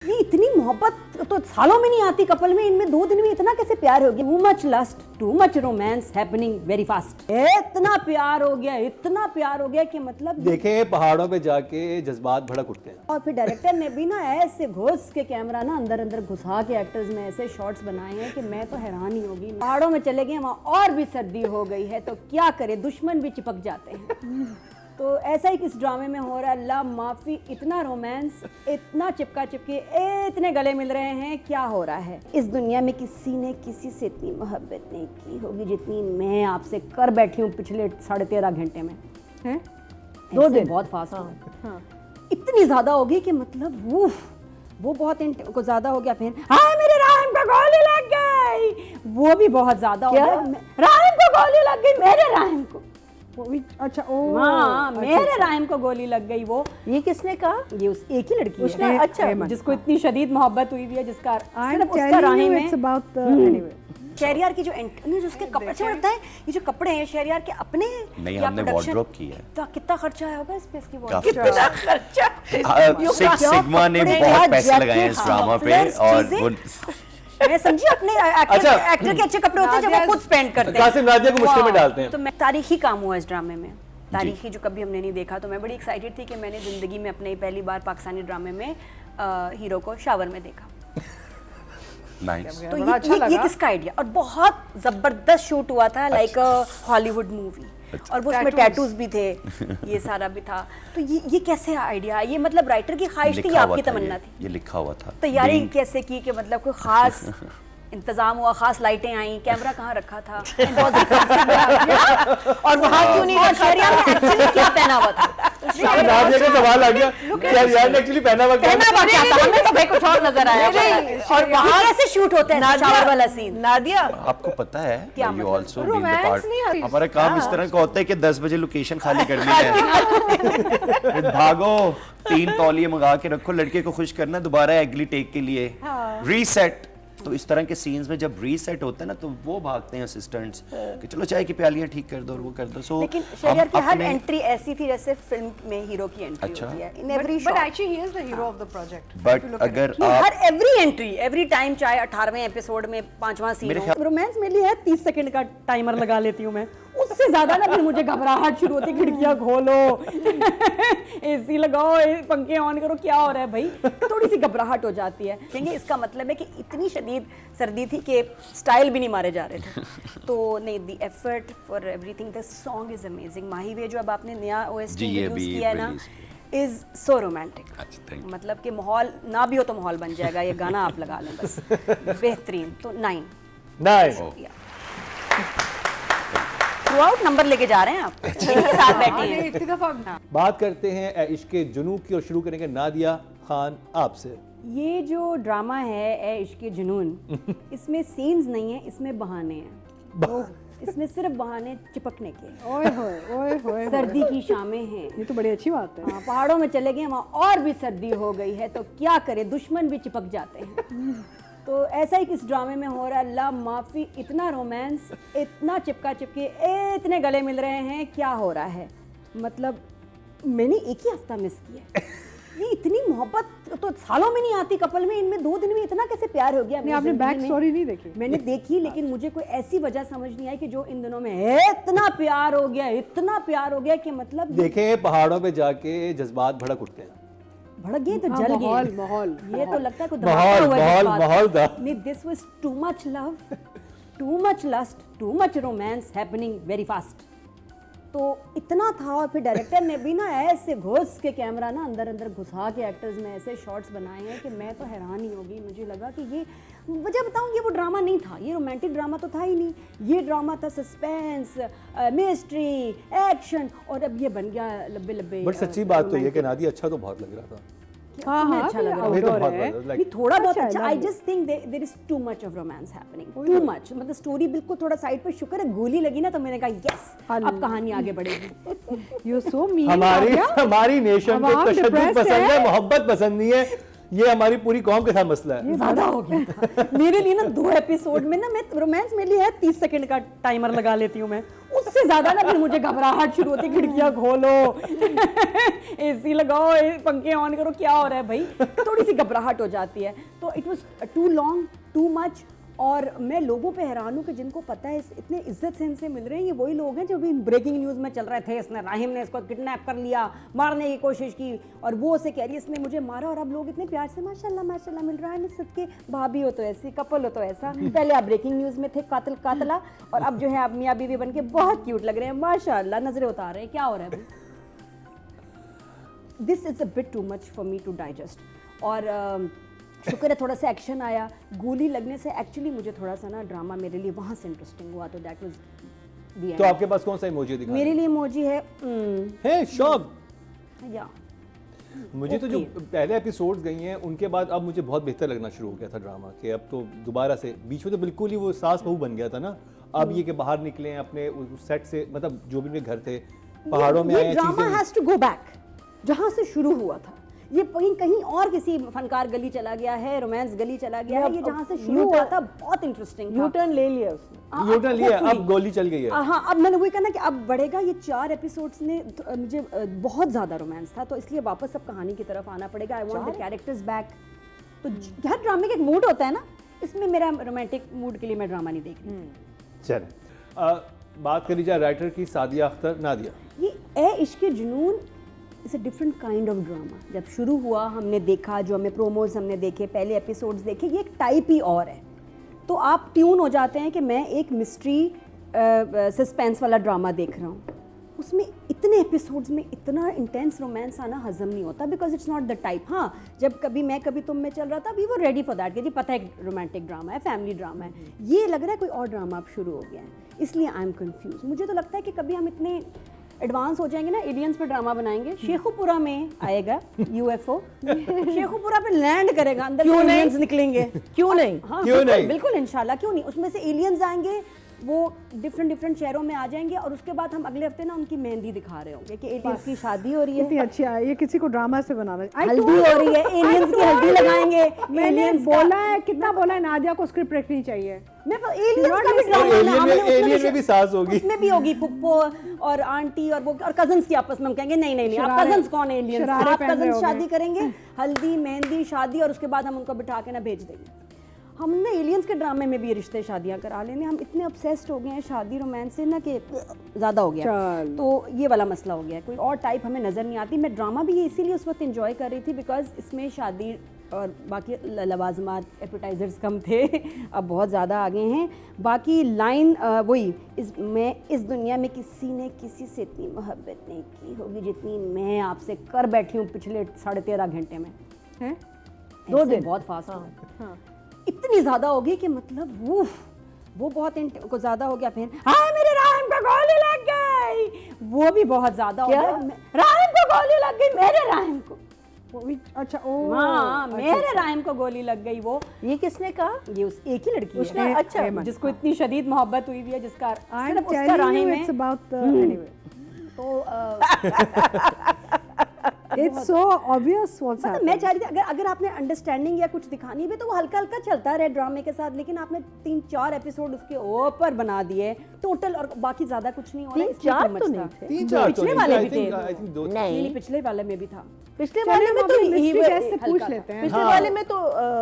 ये इतनी मोहब्बत तो सालों में नहीं आती कपल में, इनमें 2 दिन में इतना कैसे प्यार हो गया? Too much lust, too much romance happening very fast. इतना प्यार हो गया, इतना प्यार हो गया कि मतलब देखें पहाड़ों पे जाके जज्बात भड़क उठते हैं। और फिर डायरेक्टर ने भी ना ऐसे घुस के कैमरा ना अंदर अंदर घुसा के एक्टर्स में ऐसे शॉट्स बनाए हैं कि मैं तो हैरान ही होगी। पहाड़ों में चले गए, वहाँ और भी सर्दी हो गई है तो क्या करे, दुश्मन भी चिपक जाते हैं। तो ऐसा ही इस ड्रामे में हो रहा है, अल्लाह माफ़ी, इतना रोमांस, इतना चिपका चिपके, इतने गले मिल रहे हैं, क्या हो रहा है? इस दुनिया में किसी ने किसी से इतनी मोहब्बत नहीं की होगी जितनी मैं आपसे कर बैठी हूँ पिछले 13.5 घंटे में। हैं? 2 दिन बहुत फास्ट हाँ। इतनी ज़्यादा होगी कि मतलब वो बहुत को ज़्यादा हो गया। फिर हाँ मेरे राहिम को गोली लग गई, वो भी बहुत ज़्यादा हो गया। राहिम को गोली लग गई, मेरे राहिम को। अच्छा हाँ मेरे राहिम को गोली लग गई। वो ये किसने कहा? ये उस एक ही लड़की है अच्छा जिसको इतनी शदीद मोहब्बत हुई है, जिसका सिर्फ उसका राहिम है। शहरयार की जो उसके कपड़े से लगता है, ये जो कपड़े हैं शहरयार के अपने नहीं, हमने वार्डरोब की है। कितना खर्चा आया होगा इस पे? इसकी कितना खर्चा सिग्मा ने बहुत पैसे लगाए हैं इस ड्रामा पे। और मैं समझी अपने एक्टर के अच्छे कपड़े होते हैं जब वो खुद स्पेंड करते हैं। कासिम नादिया को मुश्किल में डालते हैं। तो मैं तारीखी काम हुआ इस ड्रामे में, तारीखी जो कभी हमने नहीं देखा। तो मैं बड़ी एक्साइटेड थी कि मैंने ज़िंदगी में अपने पहली बार पाकिस्तानी ड्रामे में हीरो को शावर में देखा। नाइस। तो ये किसका आइडिया? और बहुत ज़बरदस्त शूट हुआ था, लाइक हॉलीवुड मूवी। और वो उसमें टैटूज भी थे, ये सारा भी था। तो ये कैसे आइडिया? ये मतलब राइटर की ख्वाहिश थी या आपकी तमन्ना थी? ये लिखा हुआ था। तैयारी कैसे की कि मतलब कोई खास इंतजाम हुआ, खास लाइटें आई, कैमरा कहाँ रखा था? और वहाँ क्यों नहीं रखा? शहरियार ने एक्चुअली क्या पहना हुआ था? नादिया का सवाल आ गया, शहरयार ने एक्चुअली पहना हुआ क्या था? हमें तो भाई कुछ और नजर आया। और वहाँ कैसे शूट होते हैं शावर वाला सीन? नादिया आपको पता है, क्या यू आल्सो मतलब? Been the romance part. नहीं है। हमारा काम इस तरह का होता है कि 10 बजे लोकेशन खाली करनी है। फिर भागो, 3 तौलिए मंगा के रखो, लड़के को खुश करना, दोबारा एगली टेक के लिए रीसेट। तो इस तरह के सीन्स में जब रीसेट होता है ना, तो वो भागते हैं असिस्टेंट्स कि चलो चाय की प्यालियां ठीक कर दो और वो कर दो। सो लेकिन शहरयार की हर एंट्री ऐसी थी जैसे फिल्म में हीरो की एंट्री होती है। In every shot. But actually he is the hero of the project. But अगर हर एवरी एंट्री, एवरी टाइम, चाहे 18वें एपिसोड में 5वां सीन हो। रोमांस मेरे लिए है 30 सेकंड का टाइमर लगा लेती हूँ मैं, उससे ज्यादा ना फिर मुझे घबराहट शुरू होती है। खिड़कियां खोलो, एसी लगाओ, पंखे ऑन करो, क्या हो रहा है भाई? थोड़ी सी घबराहट हो जाती है। कहेंगे इसका मतलब है कि इतनी शदीद सर्दी थी कि स्टाइल भी नहीं मारे जा रहे थे। तो नहीं, the effort for everything, the song is amazing. Mahi Ve जो अब आपने नया ओएसटी इंट्रोड्यूस किया है ना, इज सो रोमांटिक। मतलब कि माहौल ना भी हो तो माहौल बन जाएगा। ये गाना आप लगा लें बस, बेहतरीन। तो 9 थ्रू आउट नंबर लेके जा रहे हैं आप, इनके साथ बैठे हैं। इतनी दफा बात करते हैं ए इश्क जुनू की और शुरू करेंगे नादिया खान आपसे। ये जो ड्रामा है ए इश्क जुनून, इसमें सीन्स नहीं है, इसमें बहाने हैं। इसमें सिर्फ बहाने चिपकने के। ओए होए सर्दी की शामें हैं, ये तो बड़ी अच्छी बात है। हाँ, पहाड़ों में चले गए, वहाँ और भी सर्दी हो गई है तो क्या करे, दुश्मन भी चिपक जाते हैं। तो ऐसा ही इस ड्रामे में हो रहा है, अल्लाह माफ़ी, इतना रोमांस, इतना चिपका चिपके, इतने गले मिल रहे हैं, क्या हो रहा है? मतलब मैंने एक ही हफ्ता मिस किया। ये इतनी मोहब्बत तो सालों में नहीं आती कपल में, इनमें 2 दिन में इतना कैसे प्यार हो गया? आपने बैक स्टोरी नहीं देखी? मैंने देखी, लेकिन मुझे कोई ऐसी वजह समझ नहीं आई कि जो इन दिनों में इतना प्यार हो गया, इतना प्यार हो गया कि मतलब देखें पहाड़ों पे जाके जज्बात भड़क उठते हैं। भड़क गए तो जल गए। माहौल ये तो लगता है कोई माहौल था। नहीं, this was too much love, too much lust, too much romance happening very fast. तो इतना था। और फिर डायरेक्टर ने भी ना ऐसे घुस के कैमरा ना अंदर अंदर घुसा के एक्टर्स में ऐसे शॉट्स बनाए हैं कि मैं तो हैरान ही होगी। मुझे लगा कि ये वजह बताऊं, ये वो ड्रामा नहीं था, ये रोमांटिक ड्रामा तो था ही नहीं। ये ड्रामा था सस्पेंस, मिस्ट्री, एक्शन, और अब ये बन गया लब्बे लब्बे। बट सच्ची बात तो ये कि नादिया अच्छा तो बहुत लग रहा था। हाँ, अच्छा लग रहा हमें तो है। बहुत नहीं, थोड़ा बहुत अच्छा। I just think there is too much of romance happening, too much. मतलब स्टोरी बिल्कुल थोड़ा साइड पे, शुक्र है गोली लगी ना, तो मैंने कहा यस, अब कहानी आगे बढ़ेगी। You so mean. हमारी नेशन को तशद्दुद पसंद है, मोहब्बत पसंद नहीं है। ये हमारी पूरी कौम के साथ मसला है। ज्यादा हो गया था मेरे लिए ना 2 एपिसोड में ना, मैं रोमांस मेरे लिए है 30 सेकंड का टाइमर लगा लेती हूँ मैं, उससे ज्यादा ना फिर मुझे घबराहट शुरू होती है, खिड़कियां खोलो एसी लगाओ, पंखे ऑन करो, क्या हो रहा है भाई, थोड़ी सी घबराहट हो जाती है। तो it was too long, too much. और मैं लोगों पे हैरान हूँ कि जिनको पता है इतने इज्जत से इनसे मिल रहे हैं, ये वही लोग हैं जो भी ब्रेकिंग न्यूज़ में चल रहे थे, इसने राहिम ने इसको किडनैप कर लिया, मारने की कोशिश की, और वो उसे कह रही है इसने मुझे मारा, और अब लोग इतने प्यार से माशाल्लाह माशाल्लाह मिल रहा है, निस्सत के भाभी हो तो ऐसी, कपल हो तो ऐसा। पहले आप ब्रेकिंग न्यूज़ में थे कातिल कातला, और अब जो है आप मियाँ बीवी बन के बहुत क्यूट लग रहे हैं, माशाल्लाह नजरें उतार रहे हैं, क्या हो रहा है भाई? This is a bit too much for me to digest. और शुक्र है थोड़ा सा एक्शन आया, गोली लगने से एक्चुअली मुझे थोड़ा सा ना ड्रामा मेरे लिए वहाँ से इंटरेस्टिंग हुआ, तो दैट वाज द तो आपके पास कौन सा इमोजी दिखा मेरे लिए इमोजी है है शॉक। या मुझे तो जो पहले एपिसोड्स गई हैं उनके बाद अब मुझे बहुत बेहतर लगना शुरू हो गया था ड्रामा के। अब तो दोबारा से, बीच में तो बिल्कुल ही वो सास बहू बन गया था ना, अब ये कि बाहर निकले हैं अपने उस सेट से, मतलब जो भी उनके घर थे पहाड़ों में आए हैं, ड्रामा चीजें। हैज टू गो बैक, जहाँ से शुरू हुआ था ये कहीं और किसी फनकार गली चला गया है, रोमांस गली चला गया है, ये जहाँ से शुरू हुआ था बहुत इंटरेस्टिंग था। यू टर्न ले लिया उसने। यूटर्न लिया, अब गोली चल गई है। हाँ, अब मैंने वही कहना कि अब बढ़ेगा। ये 4 एपिसोड्स ने मुझे बहुत ज़्यादा रोमांस था, तो इसलिए वापस अब कहानी की तरफ आना पड़ेगा। I want the characters back. तो हर ड्रामे का एक मूड होता है ना, इसमें मेरा रोमांटिक मूड के लिए मैं ड्रामा नहीं देख रही। चलें, बात करी जाए राइटर की, सादिया अख्तर, नादिया। ये ए इश्क जुनून it's a different kind of drama. जब शुरू हुआ, हमने देखा, जो हमें प्रोमोज हमने देखे, पहले एपिसोड्स देखे, ये एक टाइप ही और है। तो आप ट्यून हो जाते हैं कि मैं एक मिस्ट्री सस्पेंस वाला ड्रामा देख रहा हूँ। उसमें इतने एपिसोड्स में इतना इंटेंस रोमांस आना हजम नहीं होता, because it's not the type. हाँ, जब कभी मैं कभी तुम में चल रहा था, we were ready for that कि जी पता है रोमांटिक ड्रामा है, फैमिली ड्रामा है। ये लग रहा है कोई और ड्रामा अब शुरू हो गया है, इसलिए आई एम कंफ्यूज। मुझे तो लगता है कि कभी हम इतने एडवांस हो जाएंगे ना, एलियंस पे ड्रामा बनाएंगे, शेखुपुरा में आएगा यूएफओ, शेखुपुरा पे लैंड करेगा, अंदर से एलियंस निकलेंगे। क्यों नहीं? हाँ, क्यों नहीं? बिल्कुल इंशाल्लाह, क्यों नहीं। उसमें से एलियंस आएंगे, वो डिफरेंट शहरों में आ जाएंगे, और उसके बाद हम अगले हफ्ते ना उनकी मेहंदी दिखा रहे होंगे कि एलियंस की शादी हो रही इतनी है, अच्छी है, ये किसी को ड्रामा से बनाना है। हल्दी हो रही है, एलियंस की हल्दी लगाएंगे। मैंने एलियंस बोला है, कितना बोला है, नादिया को स्क्रिप्ट रखनी चाहिए। मैं एलियंस का भी और ड्रामा है ना, हमने उसमें एलियन में भी सास होगी, उसमें भी होगी पुप्पो और आंटी और वो और कजन्स की आपस में हम कहेंगे नहीं आप शरारे- कजन्स कौन है एलियंस, शरारे आप पहन रहे कजन्स होंगे। शादी करेंगे, हल्दी मेहंदी शादी, और उसके बाद हम उनको बिठा के ना भेज देंगे। हमने एलियंस के ड्रामे में भी रिश्ते शादियां करा लेने, हम इतने ऑब्सेस्ड हो गए हैं शादी रोमांस से ना कि ज़्यादा हो गया। चल। तो ये वाला मसला हो गया है, कोई और टाइप हमें नज़र नहीं आती। मैं ड्रामा भी ये इसीलिए उस वक्त इंजॉय कर रही थी बिकॉज इसमें शादी और बाकी लवाजमात एपेटाइजर्स कम थे, अब बहुत ज़्यादा आ गए हैं। बाकी लाइन वही, इस दुनिया में किसी ने किसी से इतनी मोहब्बत नहीं की होगी जितनी मैं आपसे कर बैठी हूँ पिछले 13.5 घंटे में। हैं? 2 दिन बहुत फास्ट हुआ, हाँ। इतनी ज़्यादा होगी कि मतलब वो बहुत को ज़्यादा हो गया। फिर हाँ मेरे राहिम को गोली लग गई, वो भी बहुत ज़्यादा हो गया। राहिम को गोली लग गई, मेरे राहिम को। वो भी अच्छा, ओ हाँ, मेरे राहिम को गोली लग गई। वो ये किसने कहा? ये उस एक ही लड़की उसने है अच्छा जिसको इतनी शदीद मोहब्बत हुई हुई है, जिसका I'm सिर्फ उसका telling you राहिम it's है। about anyway. तो It's so obvious what's मतलब मैं happening. चाह रही थी अगर आपने अंडरस्टैंडिंग या कुछ दिखानी भी तो वो हल्का हल्का चलता रहे ड्रामे के साथ, लेकिन आपने 3-4 एपिसोड उसके ऊपर बना दिए टोटल, और बाकी ज्यादा कुछ नहीं हो रहा है। 3-4 इसलिए तो too नहीं much था। थे। 3-4 पिछले वाले भी थे। आई थिंक 2 नहीं, पिछले वाले में भी था। पिछले चलिए, वाले में हम तो अपने ही mystery guest से हल्का पूछ था। लेते हैं। पिछले हाँ। वाले में तो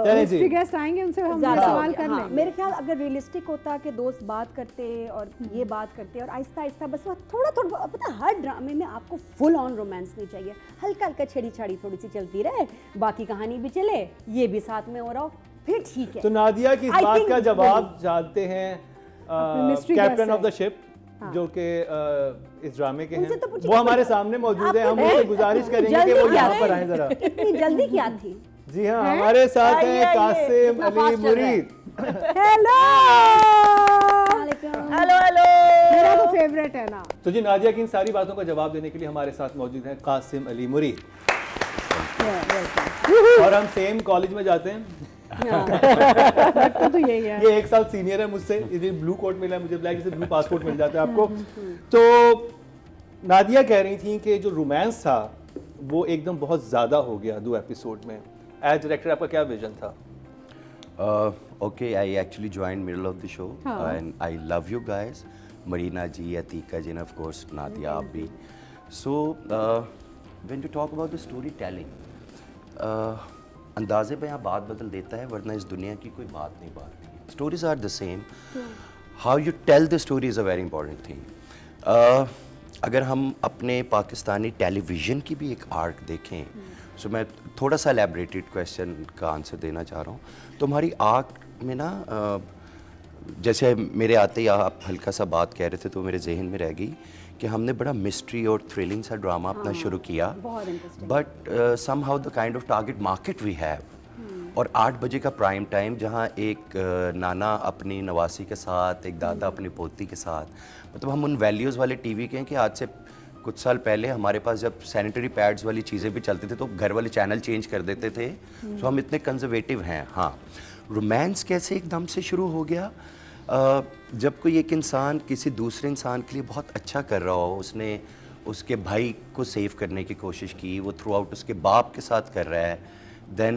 चलें जी। Mystery guest आएंगे, उनसे हम ज़्यादा हो सवाल गया, कर हाँ। लेंगे। मेरे ख्याल अगर रियलिस्टिक होता कि दोस्त बात करते और ये बात करते और आहिस्ता आहिस्ता, बस वो थोड़ा पता, हर ड्रामे में आपको फुल ऑन रोमांस नहीं चाहिए, हल्का हल्का छेड़ी छाड़ी थोड़ी सी चलती रहे, बाकी कहानी भी चले, ये भी साथ में हो रहा हो, फिर ठीक है। तो नादिया की इस I बात think का जवाब जानते हैं mystery captain guest of the है। शिप, जो कि इस ड्रामे के उनसे हैं, तो पूछिए वो कि हमारे मतलब सामने मौजूद है। हम आपको उनसे गुजारिश करेंगे कि जल्दी वो क्या यहाँ पर है? आए जरा। इतनी जल्दी क्या थी? जी हाँ, हमारे साथ आइए, हैं आइए। कासिम इतना अली fast चल रहा है। मुरीद। Hello, hello hello. मेरा तो फेवरेट है ना। तो जी नादिया की इन सारी बातों का जवाब देने के लिए हमारे साथ मौजूद हैं कासिम अली मुरीद, और हम सेम कॉलेज में जाते हैं। तो यही है। ये 1 साल सीनियर है मुझसे, इधर ब्लू कोट मिला है, मुझे ब्लैक, जैसे ब्लू पासपोर्ट मिल जाता है आपको। तो नादिया कह रही थी कि जो रोमांस था वो एकदम बहुत ज़्यादा हो गया 2 एपिसोड में, एज डायरेक्टर आपका क्या विजन था? Okay, I actually joined middle of the show and I love you guys. Marina ji, Atika ji, and of course Nadia aap bhi. So when you talk about the storytelling, अंदाज़े पे यहाँ बात बदल देता है, वरना इस दुनिया की कोई बात नहीं बात। Stories are the same. How you tell the story is a very important thing. अगर हम अपने पाकिस्तानी टेलीविज़न की भी एक आर्क देखें, सो मैं थोड़ा सा एलैबोरेटेड क्वेश्चन का आंसर देना चाह रहा हूँ। तो हमारी आर्क में ना जैसे मेरे आते ही आप हल्का सा बात कह रहे थे तो मेरे जहन में रह गई कि हमने बड़ा मिस्ट्री और थ्रिलिंग सा ड्रामा अपना शुरू किया, but somehow the kind of target market we have, और 8 बजे का प्राइम टाइम जहाँ एक नाना अपनी नवासी के साथ, एक दादा अपनी पोती के साथ, मतलब हम उन वैल्यूज़ वाले टीवी के हैं कि आज से कुछ साल पहले हमारे पास जब सैनिटरी पैड्स वाली चीज़ें भी चलती थी तो घर वाले चैनल चेंज कर देते थे। तो हम इतने कंजर्वेटिव हैं। हाँ, रोमांस कैसे एकदम से शुरू हो गया? जब कोई एक इंसान किसी दूसरे इंसान के लिए बहुत अच्छा कर रहा हो, उसने उसके भाई को सेव करने की कोशिश की, वो थ्रू आउट उसके बाप के साथ कर रहा है, देन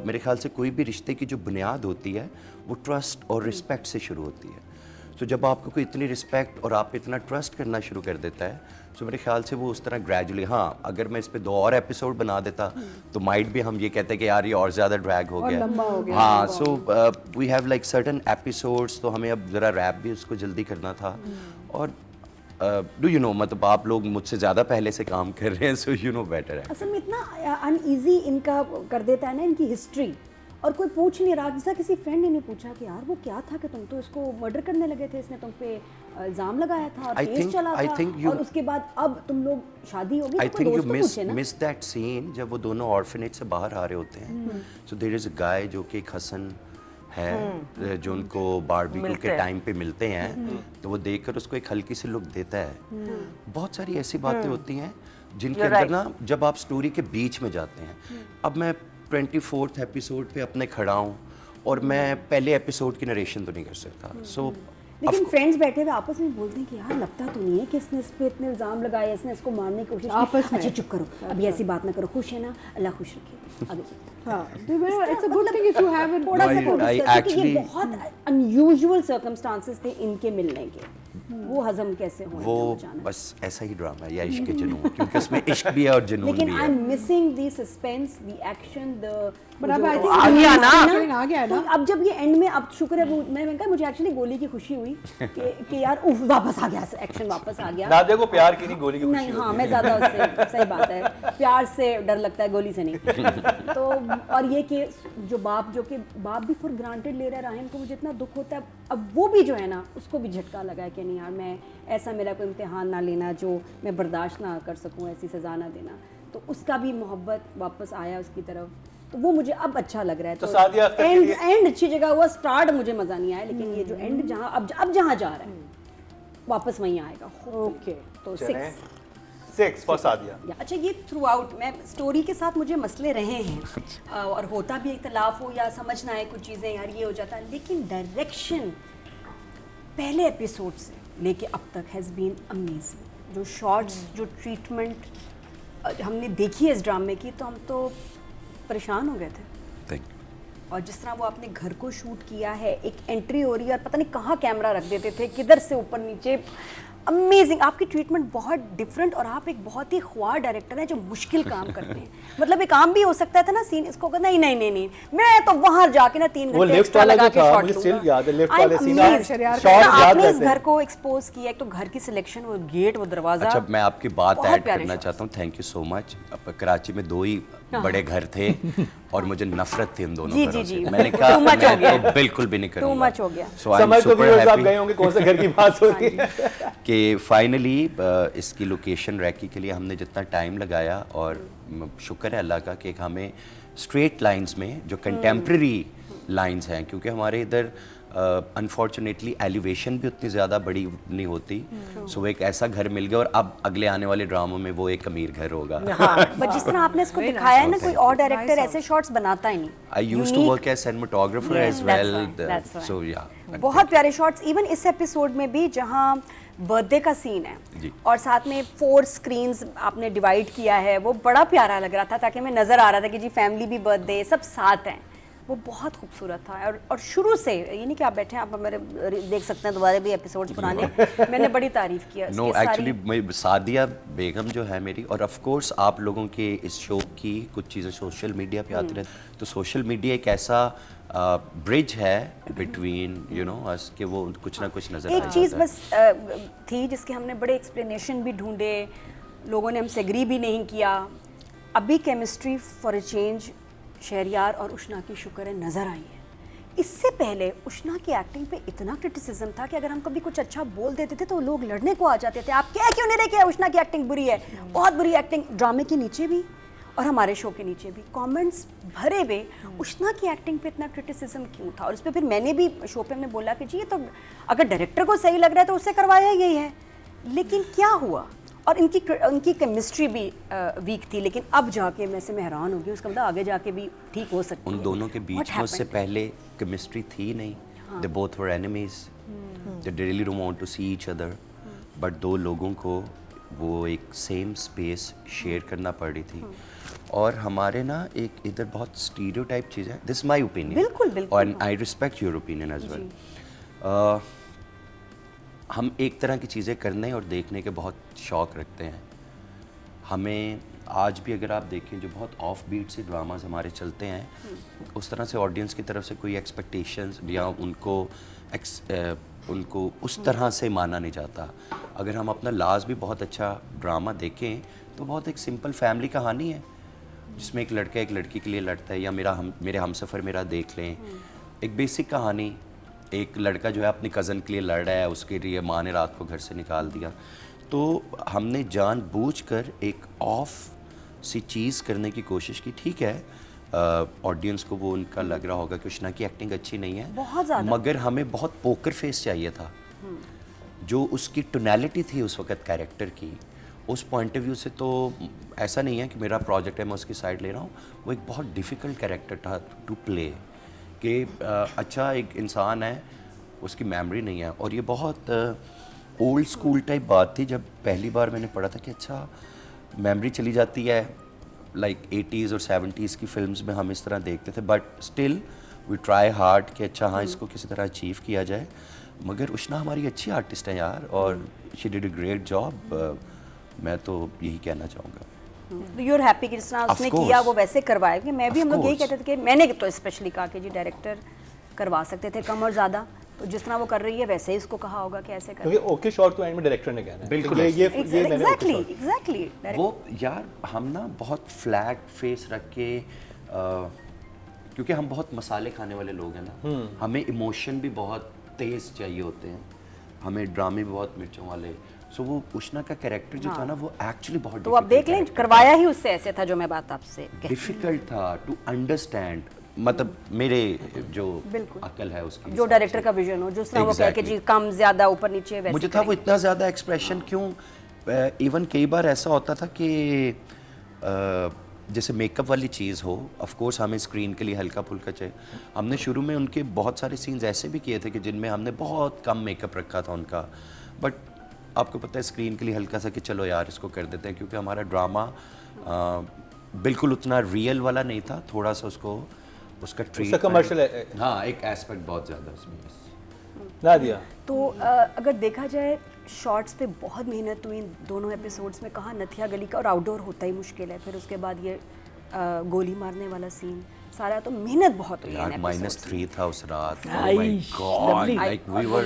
मेरे ख्याल से कोई भी रिश्ते की जो बुनियाद होती है वो ट्रस्ट और रिस्पेक्ट से शुरू होती है। तो जब आपको कोई इतनी रिस्पेक्ट और आप इतना ट्रस्ट करना शुरू कर देता है, तो मेरे ख्याल से वो उस तरह ग्रेजुअली, हाँ अगर मैं इस पे 2 और एपिसोड बना देता तो माइट भी हम ये कहते हैं कि यार ये और ज़्यादा ड्रैग हो गया। हाँ, so we have like certain episodes, तो हमें अब ज़रा रैप भी उसको जल्दी करना था। और डू यू नो, मतलब आप लोग मुझसे ज़्यादा पहले से काम कर रहे हैं, सो यू नो बेटर है। असल में इतना अनईजी इनका कर देता है ना इनकी हिस्ट्री, और कोई पूछ नहीं रहा। जैसा किसी फ्रेंड ने नहीं पूछा कि यार वो क्या था कि तुम तो इसको मर्डर करने लगे थे, इसने तुम पे इल्जाम लगाया था और केस चला था, और उसके बाद अब तुम लोग शादी होगी। I think you miss that scene जब वो दोनों ऑर्फनेज से बाहर आ रहे होते हैं। सो देयर इज अ गाय जो कि एक हसन है जो उनको बारबेक्यू के टाइम पे मिलते हैं, तो वो देखकर उसको एक हल्की सी लुक देता है। बहुत सारी ऐसी बातें होती हैं जिनके अंदर ना जब आप स्टोरी के बीच में जाते हैं, अब मैं 24th एपिसोड पे अपने खड़ा हूँ और मैं पहले एपिसोड की नरेशन तो नहीं कर सकता। सो लेकिन फ्रेंड्स बैठे हुए आपस में बोलते हैं कि यार लगता तो नहीं है कि इसने इस पे इतने इल्जाम लगाए, इसने इसको मारने की कोशिश की। आपस में। अच्छा चुप करो, अभी ऐसी बात ना करो, खुश है ना, अल्लाह खुश रखे, आगे चलते हैं। हाँ, it's a good thing if you have it. थोड़ा सा I कोशिश करते हैं कि ये actually- बहुत अनयूजुअल सर्कमस्टांसेस थे इनके मिलने के, वो हजम कैसे हुए वो एकदम अचानक। बस ऐसा ही ड्रामा है या इश्क के जुनून, क्योंकि उसमें इश्क भी है और जुनून लेकिन भी आई एम है। Missing the suspense, the action, the But अब I think आ गया ना। आ गया तो ना। अब जब ये एंड में, अब शुक्र है वो, मैंने कहा मुझे एक्चुअली गोली की खुशी हुई कि यार उफ वापस आ गया, एक्शन वापस आ गया। नादिया को प्यार की नहीं, गोली की खुशी नहीं, हाँ होती मैं है। ज़्यादा उससे, सही बात है, प्यार से डर लगता है, गोली से नहीं। तो और ये कि जो बाप भी फॉर ग्रांटेड ले रहा है राहिम को, मुझे इतना दुख होता है। अब वो भी जो है ना, उसको भी झटका लगा है कि नहीं यार, मैं ऐसा मेरा कोई इम्तिहान ना लेना जो मैं बर्दाश्त ना कर सकूं, ऐसी सज़ा ना देना। तो उसका भी मोहब्बत वापस आया उसकी तरफ, तो वो मुझे अब अच्छा लग रहा है। तो सादिया अख्तर के लिए- एंड अच्छी जगह हुआ, स्टार्ट मुझे मज़ा नहीं आया, लेकिन ये जो एंड जहाँ अब जहाँ जा रहा है वापस वहीं आएगा। Okay. तो चलें। 6 6 फॉर सादिया। अच्छा, ये थ्रू आउट मैं स्टोरी के साथ मुझे मसले रहे हैं और होता भी इख्तलाफ हो या समझ ना आए कुछ चीज़ें, यार ये हो जाता है, लेकिन डायरेक्शन पहले एपिसोड से लेके अब तक हैज़ बीन अमेजिंग। जो शॉट्स, जो ट्रीटमेंट हमने देखी है इस ड्रामे की, तो हम तो परेशान हो गए थे। Thank you. और जिस तरह वो आपने घर को शूट किया है, एक एंट्री हो रही है और पता नहीं कहाँ कैमरा रख देते थे, किधर से ऊपर नीचे, अमेजिंग। आपकी ट्रीटमेंट बहुत डिफरेंट, और आप एक बहुत ही ख्वार डायरेक्टर हैं जो मुश्किल काम करते हैं। मतलब एक काम भी हो सकता था ना सीन, इसको कहना नहीं, मैं तो वहां जाके ना 3 वो घंटे लिफ्ट एक्स्ट्रा वाला लगा जो के था, शॉट मुझे लूंगा। still याद है, लिफ्ट I'm वाले सीन, amazed। शॉट याद आपने इस रहते घर हैं। को एक्सपोज किया, एक तो घर की सिलेक्शन, वो गेट, वो दरवाजा। अच्छा, मैं आपकी बात बहुत ऐड प्यारे करना shots। चाहता हूँ। Thank you so much. Karachi में 2 ही बड़े घर थे और मुझे नफरत थी उन दोनों जी, घरों जी, से। जी। मैंने Too कहा much हो मैं गया। तो बिल्कुल भी नहीं टू करूँगा। मच हो गया। So I'm समझ को super व्यूअर्स आप happy गए होंगे कौन से घर की बात हो रही है। कि फाइनली इसकी लोकेशन रैकी के लिए हमने जितना टाइम लगाया, और शुक्र है अल्लाह का कि हमें स्ट्रेट लाइंस में जो कंटेम्प्रेरी लाइंस हैं, क्योंकि हमारे इधर अनफॉर्चुनेटली एलिवेशन भी उतनी ज़्यादा बड़ी नहीं होती, सो वो एक ऐसा घर मिल गया और अब अगले आने वाले ड्रामों में वो एक अमीर घर होगा। बट जिस तरह आपने इसको दिखाया है ना, कोई और डायरेक्टर ऐसे शॉट्स बनाता ही नहीं। I used to work as cinematographer as well, so या बहुत प्यारे शॉट्स, इवन इस एपिसोड में भी जहाँ बर्थडे का सीन है जी। और साथ में 4 स्क्रीन्स आपने डिवाइड किया है, वो बड़ा प्यारा लग रहा था, ताकि मैं नज़र आ रहा था कि जी फैमिली भी बर्थडे सब साथ हैं, वो बहुत खूबसूरत था। और शुरू से ये नहीं कि आप बैठे हैं, आप मेरे देख सकते हैं दोबारा भी एपिसोड्स पुराने, मैंने बड़ी तारीफ किया नो इसकी एक्चुअली सारी। सादिया बेगम जो है मेरी, और ऑफ कोर्स आप लोगों के इस शो की कुछ चीज़ें सोशल मीडिया पे आती रहती, तो सोशल मीडिया एक ऐसा ब्रिज है बिटवीन यू नो अस कि वो कुछ ना कुछ नजर एक चीज़ बस थी जिसके हमने बड़े एक्सप्लेनेशन भी ढूंढे, लोगों ने हमसे एग्री भी नहीं किया। अभी chemistry for a change Shahryar और उष्णा की शुक्र है नज़र आई है। इससे पहले उष्णा की एक्टिंग पे इतना क्रिटिसिज्म था कि अगर हम कभी कुछ अच्छा बोल देते थे तो लोग लड़ने को आ जाते थे, आप कह क्यों नहीं रहे कि उष्णा की एक्टिंग बुरी है, बहुत बुरी एक्टिंग। ड्रामे के नीचे भी और हमारे शो के नीचे भी कमेंट्स भरे हुए, उष्णा की एक्टिंग पे इतना क्रिटिसिज्म क्यों था। और उस पर फिर मैंने भी शो पे हमने बोला कि जी ये तो अगर डायरेक्टर को सही लग रहा है तो उससे करवाया यही है, लेकिन क्या हुआ। और उनकी केमिस्ट्री भी वीक थी, लेकिन अब जाके मैं हैरान हो गई, उसका मतलब आगे जाके भी ठीक हो सकती है। उन दोनों के बीच में उससे पहले केमिस्ट्री थी नहीं, they both were enemies, they really don't want to see each other, but दो लोगों को वो एक सेम स्पेस शेयर करना पड़ रही थी। और हमारे ना एक इधर बहुत स्टीरियोटाइप चीज़ है, दिस माय ओपिनियन, बिल्कुल बिल्कुल, और I respect your opinion as well. हम एक तरह की चीज़ें करने और देखने के बहुत शौक़ रखते हैं। हमें आज भी अगर आप देखें जो बहुत ऑफ बीट से ड्रामाज हमारे चलते हैं, उस तरह से ऑडियंस की तरफ से कोई एक्सपेक्टेशंस या उनको उस तरह से माना नहीं जाता। अगर हम अपना लास्ट भी बहुत अच्छा ड्रामा देखें तो बहुत एक सिंपल फैमिली कहानी है जिसमें एक लड़का एक लड़की के लिए लड़ता है, या मेरे हमसफ़र मेरा देख लें, एक बेसिक कहानी। एक लड़का जो है अपनी कज़न के लिए लड़ रहा है, उसके लिए माँ ने रात को घर से निकाल दिया, तो हमने जानबूझकर एक ऑफ सी चीज़ करने की कोशिश की। ठीक है, ऑडियंस को वो उनका लग रहा होगा कि उष्णा की एक्टिंग अच्छी नहीं है बहुत ज़्यादा, मगर हमें बहुत पोकर फेस चाहिए था। जो उसकी टोनैलिटी थी उस वक्त कैरेक्टर की, उस पॉइंट ऑफ व्यू से तो ऐसा नहीं है कि मेरा प्रोजेक्ट है मैं उसकी साइड ले रहा हूँ, वो एक बहुत डिफ़िकल्ट कैरेक्टर था टू प्ले, कि अच्छा एक इंसान है उसकी मेमोरी नहीं है। और ये बहुत ओल्ड स्कूल टाइप बात थी जब पहली बार मैंने पढ़ा था कि अच्छा मेमोरी चली जाती है, लाइक 80s और 70s की फिल्म्स में हम इस तरह देखते थे, but still we try hard कि अच्छा हाँ इसको किसी तरह अचीव किया जाए। मगर उष्णा हमारी अच्छी आर्टिस्ट है यार, और she did a great job, मैं तो यही कहना चाहूँगा। यू आर हैप्पी कि जिस तरह उसने किया वो वैसे करवाया, कि मैं भी हम लोग यही कहते थे कि मैंने तो स्पेशली कहा कि जी डायरेक्टर करवा सकते थे कम और ज़्यादा, तो जिस तरह वो कर रही है वैसे ही उसको कहा होगा कि ऐसे कर, क्योंकि ओके शॉट तो एंड में डायरेक्टर ने कहना है। बिल्कुल, ये एग्जैक्टली वो यार हम ना बहुत फ्लैट फेस रख के क्योंकि हम बहुत मसाले खाने वाले लोग हैं ना, हमें इमोशन भी बहुत तेज़ चाहिए होते हैं, हमें ड्रामे भी बहुत मिर्चों वाले। सो वो उष्णा का कैरेक्टर जो था ना वो एक्चुअली बहुत, तो आप देख लें करवाया ही उससे ऐसे था, जो मैं बात आपसे डिफिकल्ट था टू अंडरस्टैंड, मतलब मेरे जो अकल है उसकी, जो डायरेक्टर का विजन हो, जिस तरह वो कह के जी कम ज्यादा ऊपर नीचे वैसे मुझे था वो इतना ज़्यादा एक्सप्रेशन क्यों। इवन कई बार ऐसा होता था कि जैसे मेकअप वाली चीज़ हो, ऑफ कोर्स हमें स्क्रीन के लिए हल्का फुल्का चाहिए। हमने शुरू में उनके बहुत सारे सीन्स ऐसे भी किए थे कि जिनमें हमने बहुत कम मेकअप रखा था उनका, बट आपको पता है स्क्रीन के लिए हल्का सा कि चलो यार इसको कर देते हैं, क्योंकि हमारा ड्रामा बिल्कुल उतना रियल वाला नहीं था, थोड़ा सा उसका ट्रीट कमर्शियल है। हाँ, एक एस्पेक्ट बहुत ज़्यादा उसमें ना दिया। तो अगर देखा जाए शॉर्ट्स पे बहुत मेहनत हुई दोनों एपिसोड्स में, कहाँ नथिया गली का, और आउटडोर होता ही मुश्किल है, फिर उसके बाद ये गोली मारने वाला सीन, सारा तो मेहनत बहुत हुई यार, -3 था उस रात,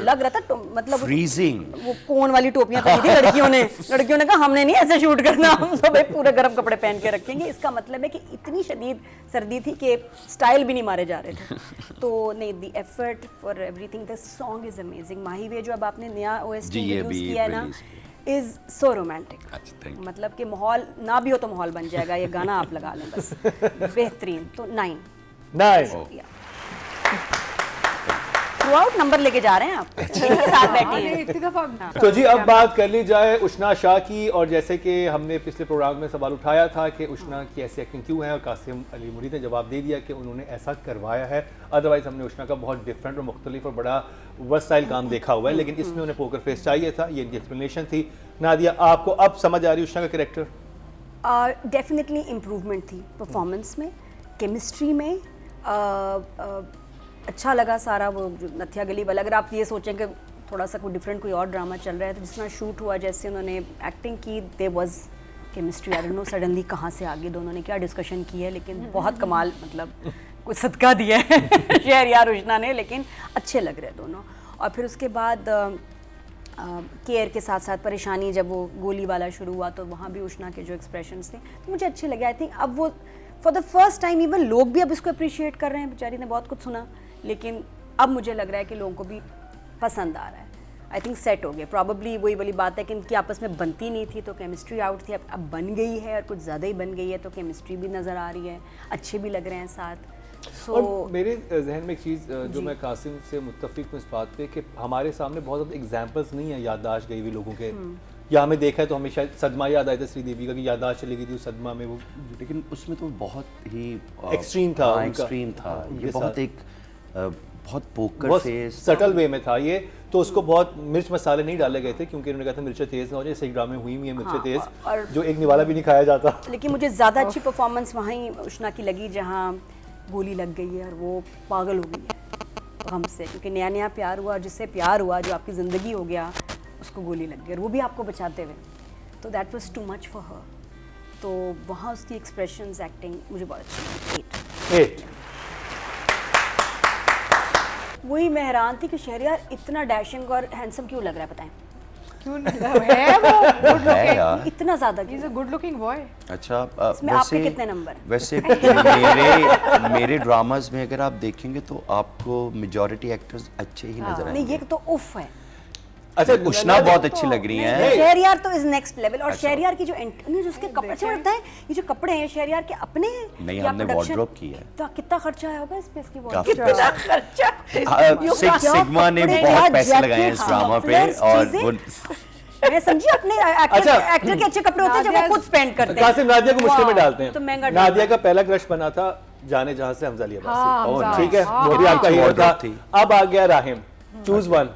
लग रहा था मतलब फ्रीजिंग। वो कोन वाली टोपियां पहनी थी लड़कियों ने कहा हमने नहीं ऐसे शूट करना, हम तो भाई पूरे गर्म कपड़े पहन के रखेंगे। इसका मतलब है कि इतनी शदीद सर्दी थी कि स्टाइल भी नहीं मारे जा रहे थे। तो नहीं, the effort for everything, the song is amazing. Mahi Ve जो अब आपने नया OST इंट्रोड्यूस किया है ना, इज सो रोमांटिक, मतलब कि माहौल ना भी हो तो माहौल बन जाएगा, ये गाना आप लगा लें बस, बेहतरीन। तो 9 थ्रू आउट नंबर लेके जा रहे हैं आप इनके साथ बैठी हैं। इतनी दफा तो जी अब बात कर ली जाए उष्णा शाह की, और जैसे कि हमने पिछले प्रोग्राम में सवाल उठाया था कि उष्णा की ऐसी एक्टिंग क्यों है, और कासिम अली मुरीद ने जवाब दे दिया कि उन्होंने ऐसा करवाया है। अदरवाइज हमने उष्णा का बहुत डिफरेंट और मुख्तलिफ और बड़ा वर्सटाइल काम देखा हुआ है, लेकिन इसमें उन्हें पोकर फेस चाहिए था, ये इनकी एक्सप्लेनेशन थी। नादिया, आपको अब समझ आ रही उष्णा का कैरेक्टर? डेफिनेटली इम्प्रूवमेंट थी परफॉर्मेंस में, केमिस्ट्री में। अच्छा लगा सारा वो जो नथिया गली वाला। अगर आप ये सोचें कि थोड़ा सा कोई डिफरेंट कोई और ड्रामा चल रहा है, तो जिस तरह शूट हुआ, जैसे उन्होंने एक्टिंग की, they was chemistry. I don't know suddenly कहाँ से आगे दोनों ने क्या डिस्कशन की है, लेकिन बहुत कमाल, मतलब कुछ सदका दिया है शहरयार उष्णा ने, लेकिन अच्छे लग रहे दोनों। और फिर उसके बाद केयर के साथ साथ परेशानी, जब वो गोली वाला शुरू हुआ तो वहाँ भी उष्णा के जो एक्सप्रेशंस थे तो मुझे अच्छे लगे। आई थिंक अब वो for the first time even लोग भी अब इसको अप्रिशिएट कर रहे हैं। बेचारी ने बहुत कुछ सुना, लेकिन अब मुझे लग रहा है कि लोगों को भी पसंद आ रहा है। आई थिंक सेट हो गया। प्रॉबली वही वाली बात है कि इनकी आपस में बनती नहीं थी तो केमिस्ट्री आउट थी, अब बन गई है और कुछ ज़्यादा ही बन गई है, तो केमिस्ट्री भी नज़र आ रही है, अच्छे भी लग रहे हैं साथ। और मेरे जहन में एक चीज़ जो मैं कासिम से मुत्तफिक हूँ इस बात पे कि हमारे सामने बहुत ज़्यादा एग्जाम्पल्स नहीं है याददाश्त गई हुई लोगों के, या हमें देखा है तो हमें शायद सदमा याद आया था श्रीदेवी का कि याददाश्त चली गई थी उस सदमा में वो, लेकिन उसमें तो बहुत ही एक्सट्रीम था उनका। एक्सट्रीम था ये, उनके बहुत साथ। एक बहुत पोकर बहुत फेस सटल वे में था ये, तो उसको बहुत मिर्च मसाले नहीं डाले गए थे क्योंकि उन्होंने कहा था मिर्चें तेज़ ना हो जाए। सही ड्रामे हुई है मिर्चें हाँ, तेज़, और जो एक निवाला भी नहीं खाया जाता। लेकिन मुझे ज़्यादा अच्छी परफॉर्मेंस वहीं उष्णा की लगी जहाँ गोली लग गई है और वो पागल हो गई है हमसे, क्योंकि नया नया प्यार हुआ, जिससे प्यार हुआ, जो आपकी ज़िंदगी हो गया, उसको गोली लग गई और वो भी आपको बचाते हुए, तो that was too much for her. तो वहाँ उसकी एक्सप्रेशंस, एक्टिंग मुझे बहुत अच्छी लगी। 8 वही मैं हैरान थी कि शहरयार इतना डैशिंग और हैंडसम क्यों लग रहा है, बताएं क्यों है वो गुड है लुकिंग, यार। इतना ज़्यादा ही इज क्यों? A good looking boy. अच्छा इसमें आपके कितने नंबर? वैसे मेरे ड्रामास में अगर आप देखेंगे तो आपको मेजॉरिटी एक्टर्स अच्छे ही नजर नहीं, आएंगे। ये तो उफ है। अच्छा, उष्णा बहुत अच्छी लग रही है। शहरयार तो इज नेक्स्ट लेवल। और शहरयार की जो नहीं, जो उसके कपड़े, अच्छा बताएं, ये जो कपड़े हैं शहरयार के अपने नहीं, या हमने production? wardrobe की है। तो कितना खर्चा आया होगा इस पे, इसकी काफी wardrobe? कितना खर्चा? सिक्स सिग्मा ने कपड़े, बहुत क्या पैसे लगाए हैं इस jacket, ड्रामा पे, mufflers, और चीजें। वो मैं समझी, अपने अच्छा। एक्टर के अच्छे कपड़े होते हैं जो वो खुद स्पेंड करते हैं। कासिम, नादिया को मुश्किल में वाह, डालते हैं। तो महंगा नादिया का पहला क्रश बना था जाने जहां से हमजा अली अब्बासी। हाँ, हमजा। ठीक है, हाँ, वो भी आपका हीरो था। थी। अब आ गया राहिम, चूज वन,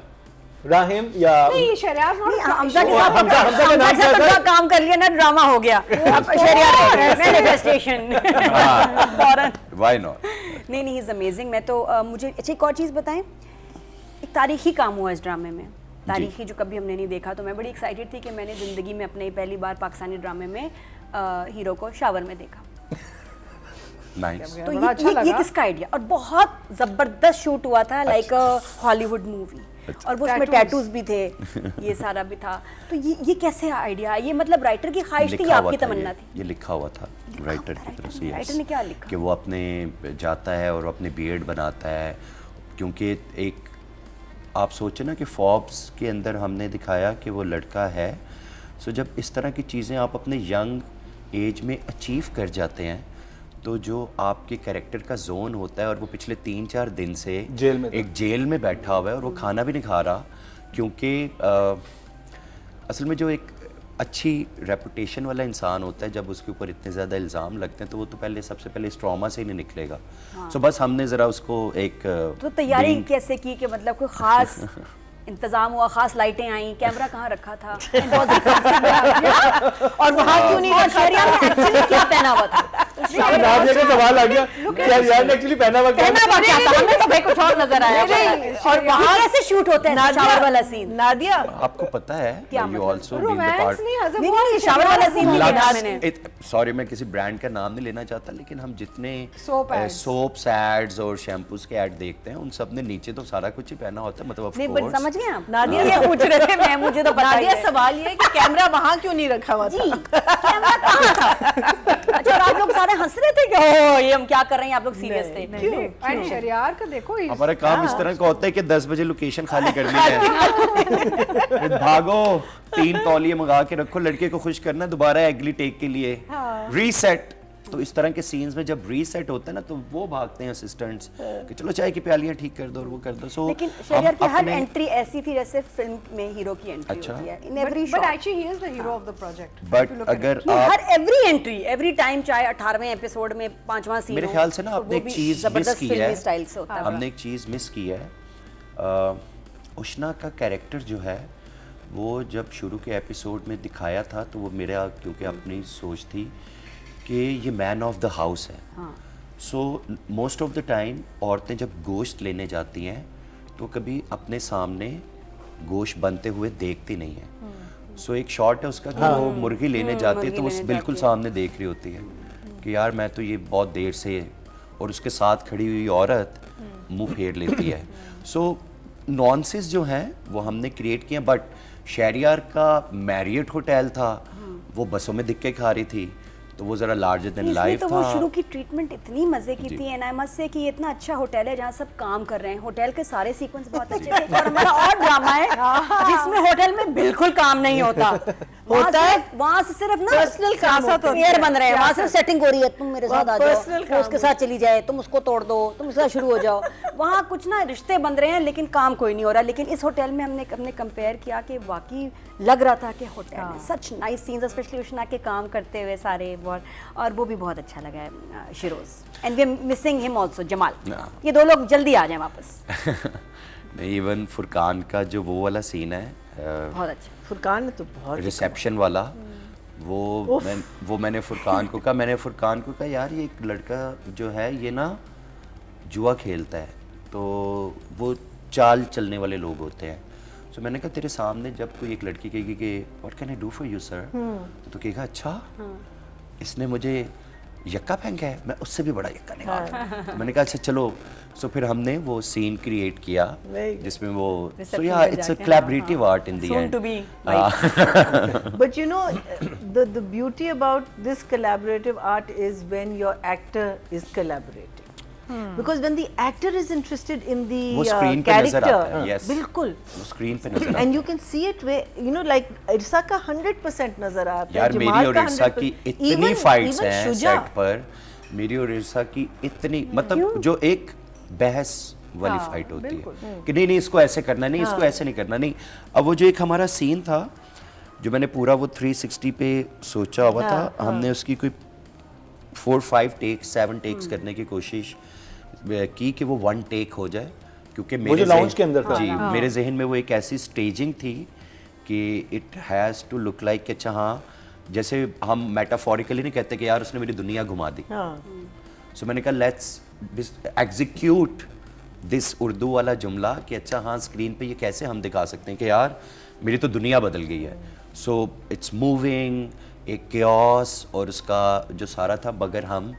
राहिम या नहीं, ये शहरयार नहीं, हमजा के वो साथ हमजा का नाम हमजा क्या से था? तो काम कर लिया ना, ड्रामा हो गया। अब शहरयार रह गए, मैनिफेस्टेशन फौरन। Why not. नहीं नहीं, इज अमेजिंग। मैं तो मुझे अच्छा एक और चीज़ बताएं, एक तारीखी काम हुआ इस ड्रामे में, तारीखी जो कभी हमने नहीं देखा। तो मैं बड़ी एक्साइटेड थी कि मैंने ज़िंदगी में अपने पहली बार पाकिस्तानी ड्रामे में हीरो को शावर में देखा। नाइस। तो बड़ा अच्छा ये लगा। किसका आइडिया, और बहुत ज़बरदस्त शूट हुआ था, लाइक हॉलीवुड मूवी, और वो उसमें Tattoos। टैटूज भी थे, ये सारा भी था। तो ये कैसे आइडिया, ये मतलब राइटर की ख्वाहिश थी या आपकी तमन्ना थी? ये लिखा हुआ था राइटर की तरफ से। राइटर ने क्या लिखा? कि वो अपने जाता है और अपने बीएड बनाता है, क्योंकि एक आप सोचे ना कि फॉर्ब्स के अंदर हमने दिखाया कि वो लड़का है। सो जब इस तरह की चीज़ें आप अपने यंग एज में अचीव कर जाते हैं, तो जो आपके कैरेक्टर का जोन होता है, और वो पिछले 3-4 दिन से जेल में था। एक जेल में बैठा हुआ है और वो खाना भी नहीं खा रहा, क्योंकि असल में जो एक अच्छी रेपुटेशन वाला इंसान होता है, जब उसके ऊपर इतने ज़्यादा इल्ज़ाम लगते हैं तो वो तो सबसे पहले इस ट्रॉमा से ही नहीं निकलेगा। सो बस हमने ज़रा उसको एक तो तैयारी कैसे की कि मतलब कोई खास इंतजाम हुआ, खास लाइटें आई, कैमरा कहाँ रखा था और वहाँ क्यों नहीं रखा? शहरयार ने एक्चुअली क्या पहना हुआ था? नादिया का सवाल आ गया, शहरयार ने एक्चुअली पहना हुआ क्या पहना हुआ क्या था? हमें तो भाई कुछ और नजर आया। और वहाँ कैसे शूट होता है शावर वाला सीन? नादिया, आपको पता है क्या यू मतलब? Also been the romance part. नहीं, हज़म नहीं हुआ, नहीं, शावर वाला सीन नहीं देखा मैंने। सॉरी, मैं किसी ब्रांड का नाम नहीं लेना चाहता, लेकिन हम जितने Soap ads। सोप्स एड्स और शैम्पूज के एड देखते हैं, उन सब ने नीचे तो सारा कुछ ही पहना होता है, मतलब नहीं, ऑफ बट कोर्स। समझ गए आप? नादिया ये पूछ रहे थे, मैं मुझे तो पता ही नादिया, है। सवाल ये है कि कैमरा वहाँ क्यों नहीं रखा हुआ था? कैमरा कहाँ था? अच्छा, और आप लोग सारे हंस रहे थे कि ओह ये हम क्या कर रहे हैं, आप लोग सीरियस थे? एंड शहरयार का देखो, हमारा काम इस तरह का होता है कि 10 बजे लोकेशन खाली करनी है, फिर भागो 3 तौलिए मंगा के रखो, लड़के को खुश करना, दोबारा एगली टेक के लिए रीसेट। तो इस तरह के सीन्स में जब रीसेट होता है ना तो वो भागते हैं असिस्टेंट्स कि चलो चाय की प्यालियां ठीक कर दो और वो कर दो। सो लेकिन शहरियार की हर एंट्री ऐसी थी जैसे फिल्म में हीरो की एंट्री अच्छा। होती है in every But actually he is the hero of the project. But अगर नहीं, आप हर एवरी एंट्री एवरी टाइम, चाहे 18वें एपिसोड में 5वां सीन मेरे हो, ख्याल से ना तो आपने वो एक भी चीज मिस जबरदस्त की फिल्मी है, स्टाइल से होता है। हमने एक चीज मिस की है। उष्णा का कैरेक्टर जो है वो जब शुरू के एपिसोड में दिखाया था तो वो मेरा क्योंकि अपनी सोच थी कि ये मैन ऑफ द हाउस है। So most of the time औरतें जब गोश्त लेने जाती हैं तो कभी अपने सामने गोश्त बनते हुए देखती नहीं है। सो एक शॉट है उसका कि वो मुर्गी लेने जाती है तो वो मुर्गी लेने बिल्कुल जाती है। सामने देख रही होती है कि यार मैं तो ये बहुत देर से, और उसके साथ खड़ी हुई औरत मुंह फेर लेती है। सो नॉनसेंस जो हैं वो हमने क्रिएट किए, बट शहरियार का मैरियट होटल था, वो बसों में दिक्के खा रही थी तो वो जरा लार्जर देन इसलिए लाइफ तो था। वो शुरू की ट्रीटमेंट इतनी मजे की थी एंड आई मस्ट से कि ये इतना अच्छा होटल है जहाँ सब काम कर रहे हैं। होटल के सारे सीक्वेंस बहुत अच्छे थे और हमारा और ड्रामा है जिसमें होटल में बिल्कुल काम नहीं होता। वहाँ से सिर्फ ना Personal काम होते हैं। पेयर बन रहे हैं, वहाँ सिर्फ सेटिंग हो रही है, तुम मेरे साथ आ personal जाओ, काम वो उसके साथ चली जाए, तुम उसको तोड़ दो, तुम उसके साथ शुरू हो जाओ। वहाँ कुछ ना रिश्ते बन रहे हैं लेकिन काम कोई नहीं हो रहा। लेकिन इस होटल में हमने कंपेयर किया कि वाकई लग रहा था कि होटल है। सच नाइस सीन्स, स्पेशली उष्णा के काम करते हुए सारे बहुत, और वो भी बहुत अच्छा लगा है शिरोज। And we are missing him also, Jamal. ये दो लोग जल्दी आ जाएं वापस। नहीं, इवन फुरकान का जो वो वाला सीन है बहुत अच्छा। फुरकान ने तो बहुत रिसेप्शन वाला, वो मैंने फुरकान को कहा, यार ये एक लड़का जो है ये ना जुआ खेलता है, तो वो चाल चलने वाले लोग होते हैं। तो मैंने कहा तेरे सामने जब कोई एक लड़की कहेगी कि what can I do for you sir, तो कहेगा अच्छा इसने मुझे यक्का फेंका है, मैं उससे भी बड़ा यक्का निकाल। तो मैंने कहा अच्छा चलो। सो फिर हमने वो सीन क्रिएट किया जिसमें वो, सो या it's a collaborative art in the Soon and. to be But you know, the beauty about this collaborative art is when your actor is collaborating. Because when the actor is interested in the वो screen पे नजर आता है, character, yes. बिल्कुल, वो screen पे नजर आता and है। you can see it where you know like इरसा का 100% नजर आता है। यार जमाल मेरी और का इरसा 100% की इतनी even- फाइट्स even हैं शुजा। सेट पर, मेरी और इरसा की इतनी, मतलब जो एक बहस वाली फाइट होती है कि नहीं इसको ऐसे करना, नहीं इसको ऐसे नहीं करना, नहीं। अब वो जो एक हमारा सीन था जो मैंने पूरा वो 360 पे सोचा हुआ था, हमने उसकी कोई 4-5 टेक्स 7 टेक्स करने की कोशिश की कि वो 1 टेक हो जाए, क्योंकि जो मेरे लाउंज के अंदर था। जी मेरे जहन में वो एक ऐसी स्टेजिंग थी कि it has to look like कि अच्छा हाँ, जैसे हम मेटाफोरिकली नहीं कहते कि यार उसने मेरी दुनिया घुमा दी। सो मैंने कहा लेट्स एग्जीक्यूट दिस उर्दू वाला जुमला कि अच्छा हाँ स्क्रीन पे ये कैसे हम दिखा सकते हैं कि यार मेरी तो दुनिया बदल गई है। सो इट्स मूविंग, एक क्योस, और उसका जो सारा था, मगर हम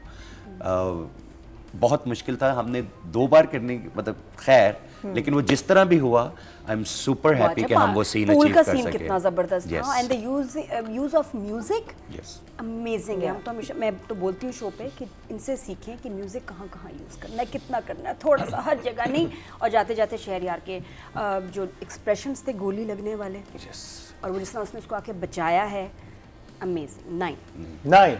बहुत मुश्किल था, हमने 2 बार करने की, मतलब खैर, लेकिन वो जिस तरह भी हुआ आई एम सुपर हैप्पी कि हम वो सीन पूल अचीव का कर सीन सके। कितना जबरदस्त Yes. था and the use of music Yes. Amazing है। हम तो हमेशा, मैं तो बोलती हूँ शो पे कि इनसे सीखें कि म्यूजिक कहाँ कहाँ यूज़ करना है, कितना करना है, थोड़ा सा हर जगह नहीं। और जाते जाते शहरियार के जो एक्सप्रेशंस थे गोली लगने वाले, और वो जिस तरह उसने उसको आके बचाया है, अमेजिंग। 9